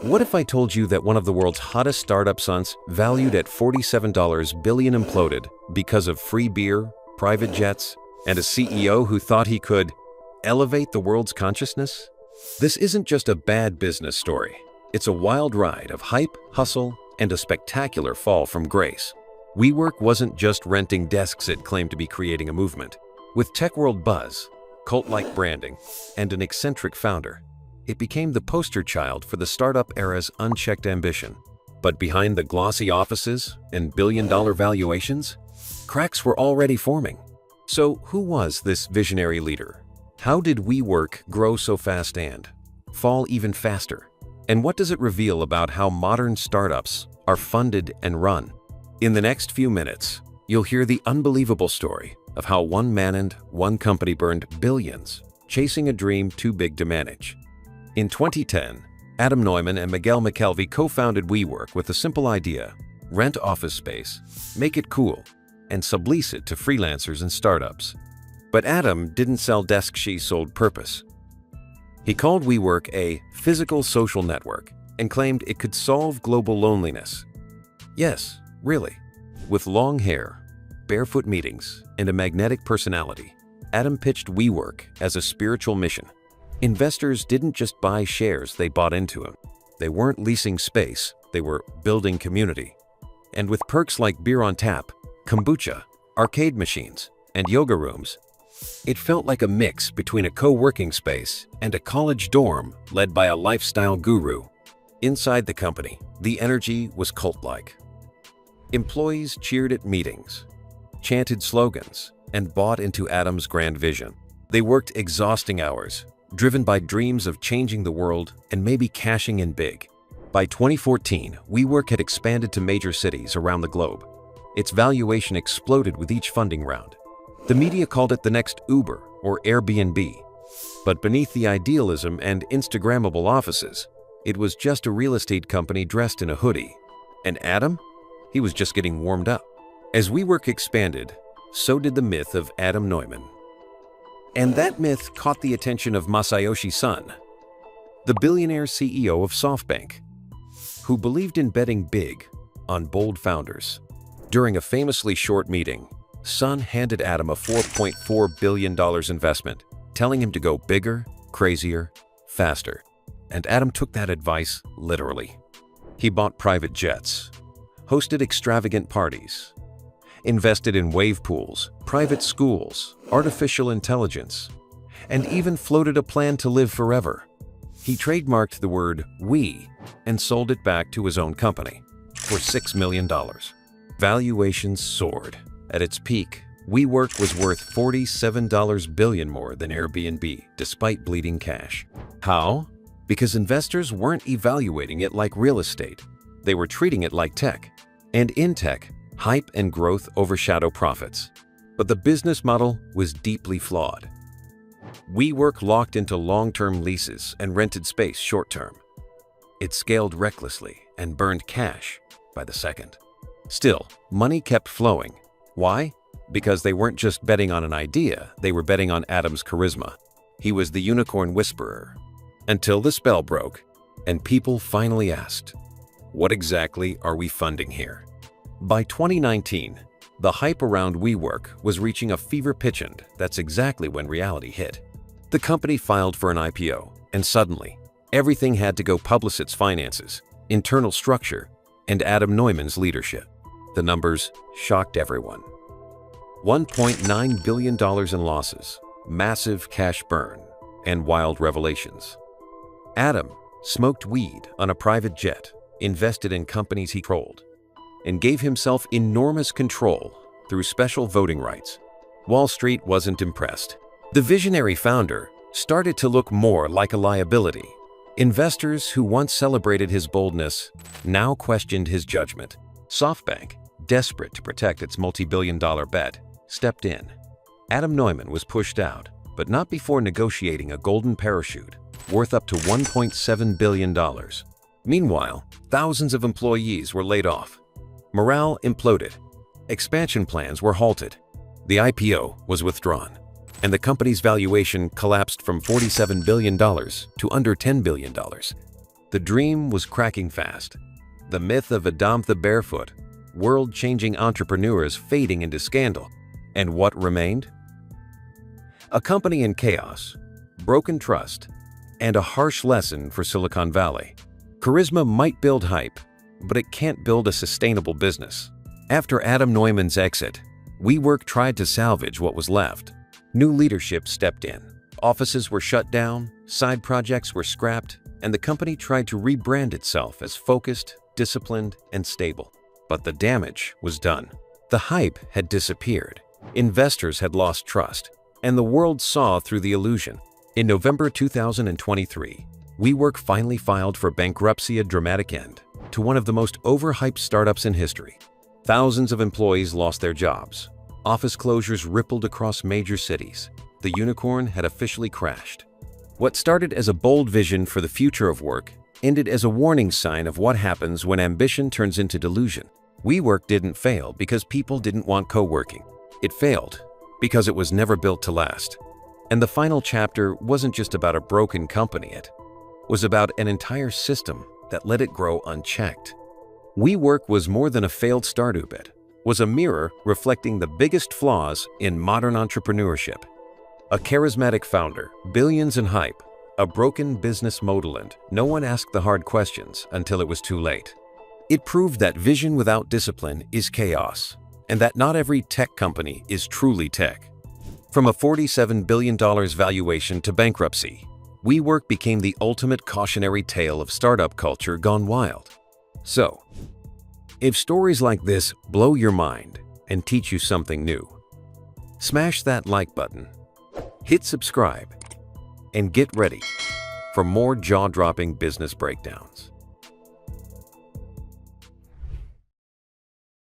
What if I told you that one of the world's hottest startups, valued at $47 billion, imploded because of free beer, private jets, and a CEO who thought he could elevate the world's consciousness? This isn't just a bad business story. It's a wild ride of hype, hustle, and a spectacular fall from grace. WeWork wasn't just renting desks, it claimed to be creating a movement. With tech world buzz, cult-like branding, and an eccentric founder, it became the poster child for the startup era's unchecked ambition. But behind the glossy offices and billion-dollar valuations, cracks were already forming. So who was this visionary leader? How did WeWork grow so fast and fall even faster? And what does it reveal about how modern startups are funded and run? In the next few minutes, you'll hear the unbelievable story of how one man and one company burned billions, chasing a dream too big to manage. In 2010, Adam Neumann and Miguel McKelvey co-founded WeWork with a simple idea: rent office space, make it cool, and sublease it to freelancers and startups. But Adam didn't sell desks, he sold purpose. He called WeWork a physical social network and claimed it could solve global loneliness. Yes, really. With long hair, barefoot meetings, and a magnetic personality, Adam pitched WeWork as a spiritual mission. Investors didn't just buy shares, they bought into him. They weren't leasing space, they were building community. And with perks like beer on tap, kombucha, arcade machines, and yoga rooms, it felt like a mix between a co-working space and a college dorm led by a lifestyle guru. Inside the company, the energy was cult-like. Employees cheered at meetings, chanted slogans, and bought into Adam's grand vision. They worked exhausting hours, driven by dreams of changing the world and maybe cashing in big. By 2014, WeWork had expanded to major cities around the globe. Its valuation exploded with each funding round. The media called it the next Uber or Airbnb. But beneath the idealism and Instagrammable offices, it was just a real estate company dressed in a hoodie. And Adam? He was just getting warmed up. As WeWork expanded, so did the myth of Adam Neumann. And that myth caught the attention of Masayoshi Son, the billionaire CEO of SoftBank, who believed in betting big on bold founders. During a famously short meeting, Son handed Adam a $4.4 billion investment, telling him to go bigger, crazier, faster. And Adam took that advice literally. He bought private jets, hosted extravagant parties, invested in wave pools, private schools, artificial intelligence, and even floated a plan to live forever. He trademarked the word "we" and sold it back to his own company for $6 million. Valuations soared. At its peak, WeWork was worth $47 billion more than Airbnb, despite bleeding cash. How? Because investors weren't evaluating it like real estate. They were treating it like tech. And in tech, hype and growth overshadow profits. But the business model was deeply flawed. WeWork locked into long-term leases and rented space short-term. It scaled recklessly and burned cash by the second. Still, money kept flowing. Why? Because they weren't just betting on an idea, they were betting on Adam's charisma. He was the unicorn whisperer. Until the spell broke, and people finally asked, what exactly are we funding here? By 2019, the hype around WeWork was reaching a fever pitch, and that's exactly when reality hit. The company filed for an IPO, and suddenly, everything had to go public: its finances, internal structure, and Adam Neumann's leadership. The numbers shocked everyone. $1.9 billion in losses, massive cash burn, and wild revelations. Adam smoked weed on a private jet, invested in companies he controlled, and gave himself enormous control through special voting rights. Wall Street wasn't impressed. The visionary founder started to look more like a liability. Investors who once celebrated his boldness now questioned his judgment. SoftBank, desperate to protect its multi-billion-dollar bet, stepped in. Adam Neumann was pushed out, but not before negotiating a golden parachute worth up to $1.7 billion. Meanwhile, thousands of employees were laid off. Morale imploded. Expansion plans were halted. The IPO was withdrawn, and the company's valuation collapsed from $47 billion to under $10 billion. The dream was cracking fast. The myth of Adam the Barefoot, world-changing entrepreneurs fading into scandal. And what remained? A company in chaos, broken trust, and a harsh lesson for Silicon Valley. Charisma might build hype, but it can't build a sustainable business. After Adam Neumann's exit, WeWork tried to salvage what was left. New leadership stepped in. Offices were shut down, side projects were scrapped, and the company tried to rebrand itself as focused, disciplined, and stable. But the damage was done. The hype had disappeared. Investors had lost trust, and the world saw through the illusion. In November 2023, WeWork finally filed for bankruptcy, a dramatic end to one of the most overhyped startups in history. Thousands of employees lost their jobs. Office closures rippled across major cities. The unicorn had officially crashed. What started as a bold vision for the future of work ended as a warning sign of what happens when ambition turns into delusion. WeWork didn't fail because people didn't want co-working. It failed because it was never built to last. And the final chapter wasn't just about a broken company, it was about an entire system that let it grow unchecked. WeWork was more than a failed startup, it was a mirror reflecting the biggest flaws in modern entrepreneurship. A charismatic founder, billions in hype, a broken business model, and no one asked the hard questions until it was too late. It proved that vision without discipline is chaos, and that not every tech company is truly tech. From a $47 billion valuation to bankruptcy, WeWork became the ultimate cautionary tale of startup culture gone wild. So, if stories like this blow your mind and teach you something new, smash that like button, hit subscribe, and get ready for more jaw-dropping business breakdowns.